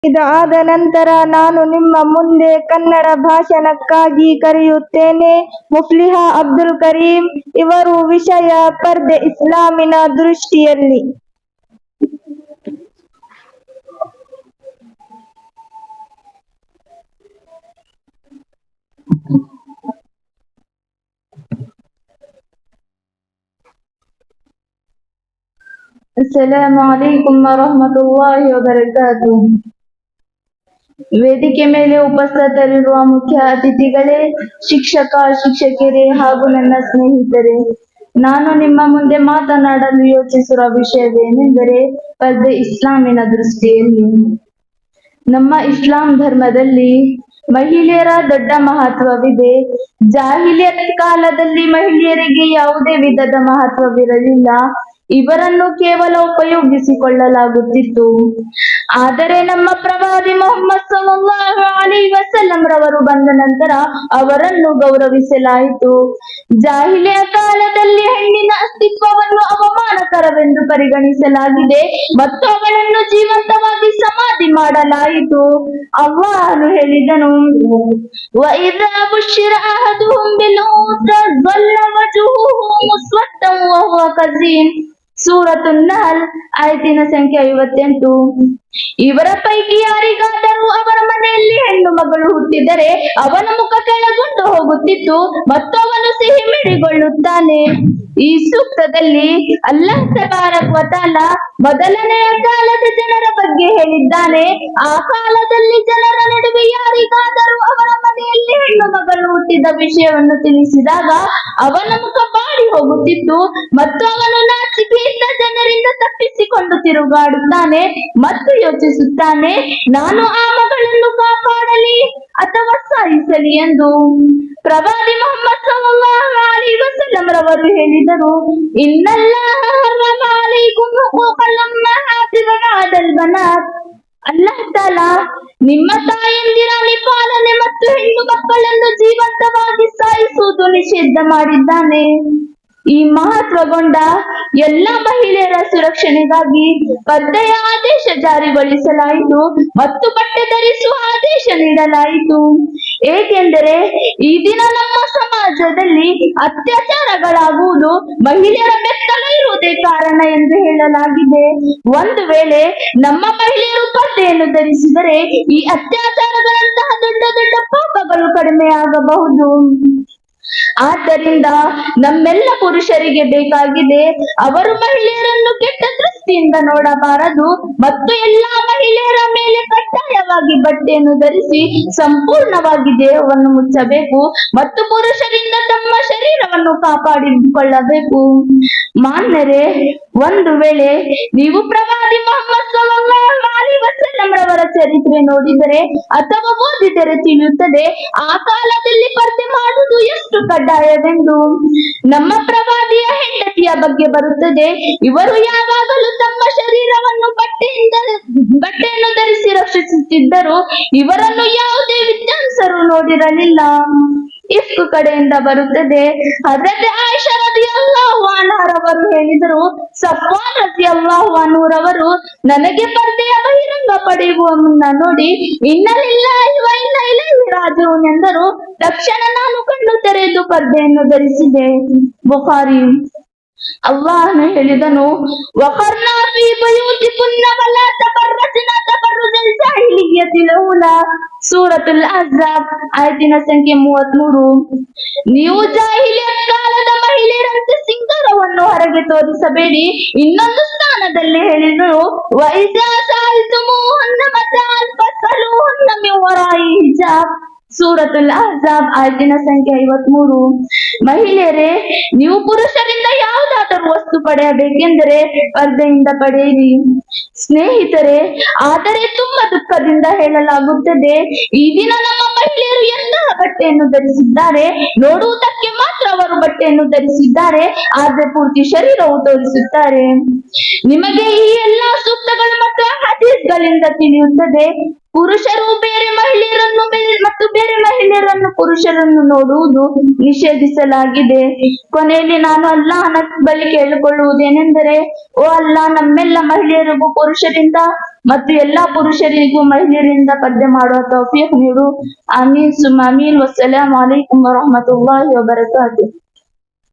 ಇದಾದ ನಂತರ ನಾನು ನಿಮ್ಮ ಮುಂದೆ ಕನ್ನಡ ಭಾಷಣಕ್ಕಾಗಿ ಕರೆಯುತ್ತೇನೆ ಮುಫ್ಲಿಹಾ ಅಬ್ದುಲ್ ಕರೀಂ. ಇವರು ವಿಷಯ ಪರ್ದೆ ಇಸ್ಲಾಮಿನ ದೃಷ್ಟಿಯಲ್ಲಿ. ಅಸ್ಸಲಾಮು ಅಲೈಕುಂ ವರಹಮತುಲ್ಲಾಹಿ ವಬರಕಾತುಹು. ವೇದಿಕೆ ಮೇಲೆ ಉಪಸ್ಥಿತರಿರುವ ಮುಖ್ಯ ಅತಿಥಿಗಳೇ, ಶಿಕ್ಷಕ ಶಿಕ್ಷಕಿಯರೇ ಹಾಗೂ ನನ್ನ ಸ್ನೇಹಿತರೆ, ನಾನು ನಿಮ್ಮ ಮುಂದೆ ಮಾತನಾಡಲು ಯೋಚಿಸಿರುವ ವಿಷಯವೇನೆಂದರೆ ಪರ್ದೆ ಇಸ್ಲಾಮಿನ ದೃಷ್ಟಿಯಲ್ಲಿ. ನಮ್ಮ ಇಸ್ಲಾಂ ಧರ್ಮದಲ್ಲಿ ಮಹಿಳೆಯರ ದೊಡ್ಡ ಮಹತ್ವವಿದೆ. ಜಾಹಿಲಿಯತ್ ಕಾಲದಲ್ಲಿ ಮಹಿಳೆಯರಿಗೆ ಯಾವುದೇ ವಿಧದ ಮಹತ್ವವಿರಲಿಲ್ಲ. ಇವರನ್ನು ಕೇವಲ ಉಪಯೋಗಿಸಿಕೊಳ್ಳಲಾಗುತ್ತಿತ್ತು. ಆದರೆ ನಮ್ಮ ಪ್ರವಾದಿ ಮೊಹಮ್ಮದ್ ಸಲ್ಲಲ್ಲಾಹು ಅಲೈಹಿ ವಸಲ್ಲಂ ರವರು ಬಂದ ನಂತರ ಅವರನ್ನು ಗೌರವಿಸಲಾಯಿತು. ಜಾಹಿಲಿಯ ಕಾಲದಲ್ಲಿ ಹೆಣ್ಣಿನ ಅಸ್ತಿತ್ವವನ್ನು ಅವಮಾನಕರವೆಂದು ಪರಿಗಣಿಸಲಾಗಿದೆ ಮತ್ತು ಅವಳನ್ನು ಜೀವಂತವಾಗಿ ಸಮಾಧಿ ಮಾಡಲಾಯಿತು. ಅಲ್ಲಾಹನು ಹೇಳಿದನು, ವಇದಾ ಬುಶ್ಶಿರ ಅಹದುಹುಂ ಬಿಲ್ ಉನ್ಸಾ ظل وجهه مسودا وهو كظيم. ಸೂರತುನ್ ನಹಲ್ ಆಯತಿನ ಸಂಖ್ಯೆ 58. ಇವರ ಪೈಕಿ ಯಾರಿಗಾದರೂ ಅವರ ಮನೆಯಲ್ಲಿ ಹೆಣ್ಣು ಮಗಳು ಹುಟ್ಟಿದರೆ ಅವನ ಮುಖ ಕೆಳಗೊಂಡು ಹೋಗುತ್ತಿತ್ತು ಮತ್ತು ಅವನು ಸಿಹಿ ಮಿಡಿಗೊಳ್ಳುತ್ತಾನೆ. ಈ ಸೂಕ್ತದಲ್ಲಿ ಅಲ್ಲಾಹ್ ತಬಾರಕ ವ ತಆಲಾ ಮೊದಲನೆಯ ಕಾಲದ ಜನರ ಬಗ್ಗೆ ಹೇಳಿದ್ದಾನೆ. ಆ ಕಾಲದಲ್ಲಿ ಜನರ ನಡುವೆ ಯಾರಿಗಾದರೂ ಅವರ ಮನೆಯಲ್ಲಿ ಹೆಣ್ಣು ಮಗಳು ಹುಟ್ಟಿದ ವಿಷಯವನ್ನು ತಿಳಿಸಿದಾಗ ಅವನ ಮುಖ ಬಾಡಿ ಹೋಗುತ್ತಿತ್ತು ಮತ್ತು ಅವನು ನಾಚಿಕೆಯಿಂದ ಜನರಿಂದ ತಪ್ಪಿಸಿಕೊಂಡು ತಿರುಗಾಡುತ್ತಾನೆ ಮತ್ತು ಯೋಚಿಸುತ್ತಾನೆ, ನಾನು ಆ ಮಗಳನ್ನು ಕಾಪಾಡಲಿ ಅಥವಾ ಸಾಯಿಸಲಿ ಎಂದು. ಪ್ರವಾದಿ ಮೊಹಮ್ಮದ್ ಸಲ್ಲಲ್ಲಾಹು ಅಲೈಹಿ ವಸಲ್ಲಂ ರವರು ಹೇಳಿದರು, ಇನ್ನಲ್ಲಾಹ ಹರ್ರಮ ಅಲೈಕುಂ ಹುಕೂಕಲ್ ಉಮ್ಮಹಾತಿ ವ ವಅದಲ್ ಬನಾತ್. ಅಲ್ಲಾಹ್ ತಾಲಾ ನಿಮ್ಮ ತಾಯಂದಿರ ನಿಪಾಲನೆ ಮತ್ತು ಹೆಣ್ಣು ಮಕ್ಕಳನ್ನು ಜೀವಂತವಾಗಿ ಸಾಯಿಸುವುದು ನಿಷೇಧ ಮಾಡಿದ್ದಾನೆ. ಈ ಮಹತ್ವಗೊಂಡ ಎಲ್ಲ ಮಹಿಳೆಯರ ಸುರಕ್ಷಣೆಗಾಗಿ ಪರ್ದೆಯ ಆದೇಶ ಜಾರಿಗೊಳಿಸಲಾಯಿತು ಮತ್ತು ಬಟ್ಟೆ ಧರಿಸುವ ಆದೇಶ ನೀಡಲಾಯಿತು. ಏಕೆಂದರೆ ಈ ದಿನ ನಮ್ಮ ಸಮಾಜದಲ್ಲಿ ಅತ್ಯಾಚಾರಗಳಾಗುವುದು ಮಹಿಳೆಯರ ಬೆತ್ತಲ ಇರುವುದೇ ಕಾರಣ ಎಂದು ಹೇಳಲಾಗಿದೆ. ಒಂದು ವೇಳೆ ನಮ್ಮ ಮಹಿಳೆಯರು ಪರ್ದೆಯನ್ನು ಧರಿಸಿದರೆ ಈ ಅತ್ಯಾಚಾರಗಳಂತಹ ದೊಡ್ಡ ದೊಡ್ಡ ಪಾಪಗಳು ಕಡಿಮೆಯಾಗಬಹುದು. ಆದ್ದರಿಂದ ನಮ್ಮೆಲ್ಲ ಪುರುಷರಿಗೆ ಬೇಕಾಗಿದೆ, ಅವರು ಮಹಿಳೆಯರನ್ನು ಕೆಟ್ಟ ದೃಷ್ಟಿಯಿಂದ ನೋಡಬಾರದು ಮತ್ತು ಎಲ್ಲಾ ಮಹಿಳೆಯರ ಮೇಲೆ ಕಡ್ಡಾಯವಾಗಿ ಬಟ್ಟೆಯನ್ನು ಧರಿಸಿ ಸಂಪೂರ್ಣವಾಗಿ ದೇಹವನ್ನು ಮುಚ್ಚಬೇಕು ಮತ್ತು ಪುರುಷರಿಂದ ತಮ್ಮ ಶರೀರವನ್ನು ಕಾಪಾಡಿಕೊಳ್ಳಬೇಕು. ಮಾನ್ಯರೇ, ಒಂದು ವೇಳೆ ನೀವು ಪ್ರವಾದಿ ಮೊಹಮ್ಮದ್ ಸಲ್ಲಲ್ಲಾಹು ಅಲೈಹಿ ವಸಲ್ಲಂ ರವರ ಚರಿತ್ರೆ ನೋಡಿದರೆ ಅಥವಾ ಓದಿದರೆ ತಿಳಿಯುತ್ತದೆ ಆ ಕಾಲದಲ್ಲಿ ಪರ್ದೆ ಮಾಡುವುದು ಎಷ್ಟು ಕಡ್ಡಾಯವೆಂದು. ನಮ್ಮ ಪ್ರವಾದಿಯ ಹೆಂಡತಿಯ ಬಗ್ಗೆ ಬರುತ್ತದೆ, ಇವರು ಯಾವಾಗಲೂ ತಮ್ಮ ಶರೀರವನ್ನು ಬಟ್ಟೆಯನ್ನು ಧರಿಸಿ ರಕ್ಷಿಸುತ್ತಿದ್ದರು. ಇವರನ್ನು ಯಾವುದೇ ವಿದ್ವಾಂಸರು ನೋಡಿರಲಿಲ್ಲ. ಇಫ್ಕ್ ಕಡೆಯಿಂದ ಬರುತ್ತದೆ, ಹಜರತ್ ಆಯಿಷಾ ರದಿಯಲ್ಲಾಹು ಅನ್ಹಾ ರವರು ಹೇಳಿದರು, ಸಫ್ವಾನ್ ರದಿಯಲ್ಲಾಹು ಅನ್ಹು ರವರು ನನಗೆ ಪರ್ದೆಯ ಬಹಿರಂಗ ಪಡೆಯುವ ಮುನ್ನ ನೋಡಿ ಇನ್ನ ಲಿಲ್ಲಾಹಿ ವ ಇನ್ನ ಇಲೈಹಿ ರಾಜಿಊನ್ ಎಂದರು. ತಕ್ಷಣ ನಾನು ಕಣ್ಣು ತೆರೆದು ಪರ್ದೆಯನ್ನು ಧರಿಸಿದೆ. ಬುಖಾರಿ. ಅಲ್ಲಾಹನು ಹೇಳಿದನು, ವಖರ್ನಾ ಫೀ ಬಯೂತಿಕುನ್ನ ವಲಾ ತಬರ್ರಜ್ನ ತಬರ್ರುಜಲ್ ಜಾಹಿಲಿಯ್ಯತಿಲ್ ಊಲಾ. ಸೂರತುಲ್ ಅಹ್ಜಾಬ್ ಆಯತಿನ ಸಂಖ್ಯೆ 33. ನೀವು ಜಾಹಿಲಿಯತ್ ಕಾಲದ ಮಹಿಳೆಯರಂತೆ ಸಿಂಗಾರವನ್ನು ಹೊರಗೆ ತೋರಿಸಬೇಡಿ. ಇನ್ನೊಂದು ಸ್ಥಾನದಲ್ಲಿ ಹೇಳಿದರು, ವೈಜಾ ಸಅಲ್ತುಮೂಹುನ್ನ ಮತಾಅನ್ ಫಸ್ಅಲೂಹುನ್ನ ಮಿನ್ ವರಾಯಿ ಹಿಜಾಬ್. ಸೂರತುಲ್ ಅಹ್ಜಾಬ್ ಆಯತಿನ ಸಂಖ್ಯೆ 53. ಮಹಿಳೆಯರೇ, ನೀವು ಪುರುಷರಿಂದ ಯಾವುದಾದರೂ ವಸ್ತು ಪಡೆಯಬೇಕೆಂದರೆ ಪರ್ದೆಯಿಂದ ಪಡೆಯಿರಿ. ಸ್ನೇಹಿತರೆ, ಆದರೆ ತುಂಬಾ ದುಃಖದಿಂದ ಹೇಳಲಾಗುತ್ತದೆ, ಈ ದಿನ ನಮ್ಮ ಮಹಿಳೆಯರು ಎಂತಹ ಬಟ್ಟೆಯನ್ನು ಧರಿಸಿದ್ದಾರೆ. ನೋಡುವುದಕ್ಕೆ ಮಾತ್ರ ಅವರು ಬಟ್ಟೆಯನ್ನು ಧರಿಸಿದ್ದಾರೆ, ಆದರೆ ಪೂರ್ತಿ ಶರೀರವು ತೋರಿಸುತ್ತಾರೆ. ನಿಮಗೆ ಈ ಎಲ್ಲಾ ಸೂಕ್ತಗಳು ಮತ್ತು ಹದೀಸ್ಗಳಿಂದ ತಿಳಿಯುತ್ತದೆ, ಪುರುಷರು ಬೇರೆ ಮಹಿಳೆಯರನ್ನು ಮತ್ತು ಬೇರೆ ಮಹಿಳೆಯರನ್ನು ಪುರುಷರನ್ನು ನೋಡುವುದು ನಿಷೇಧಿಸಲಾಗಿದೆ. ಕೊನೆಯಲ್ಲಿ ನಾನು ಅಲ್ಲಾಹನ ಬಳಿ ಕೇಳಿಕೊಳ್ಳುವುದೇನೆಂದರೆ, ಓ ಅಲ್ಲಾ, ನಮ್ಮೆಲ್ಲ ಮಹಿಳೆಯರಿಗೂ ಪುರುಷರಿಂದ ಮತ್ತು ಎಲ್ಲಾ ಪುರುಷರಿಗೂ ಮಹಿಳೆಯರಿಂದ ಪದ್ಯ ಮಾಡುವ ತೌಫೀಕ್ ನೀಡು. ಆಮೀನ್ ಸುಮ್ಮ ಆಮೀನ್. ವಸ್ಸಲಾಮು ಅಲೈಕುಂ ವರಹಮತುಲ್ಲಾಹಿ ವಬರಕಾತುಹು.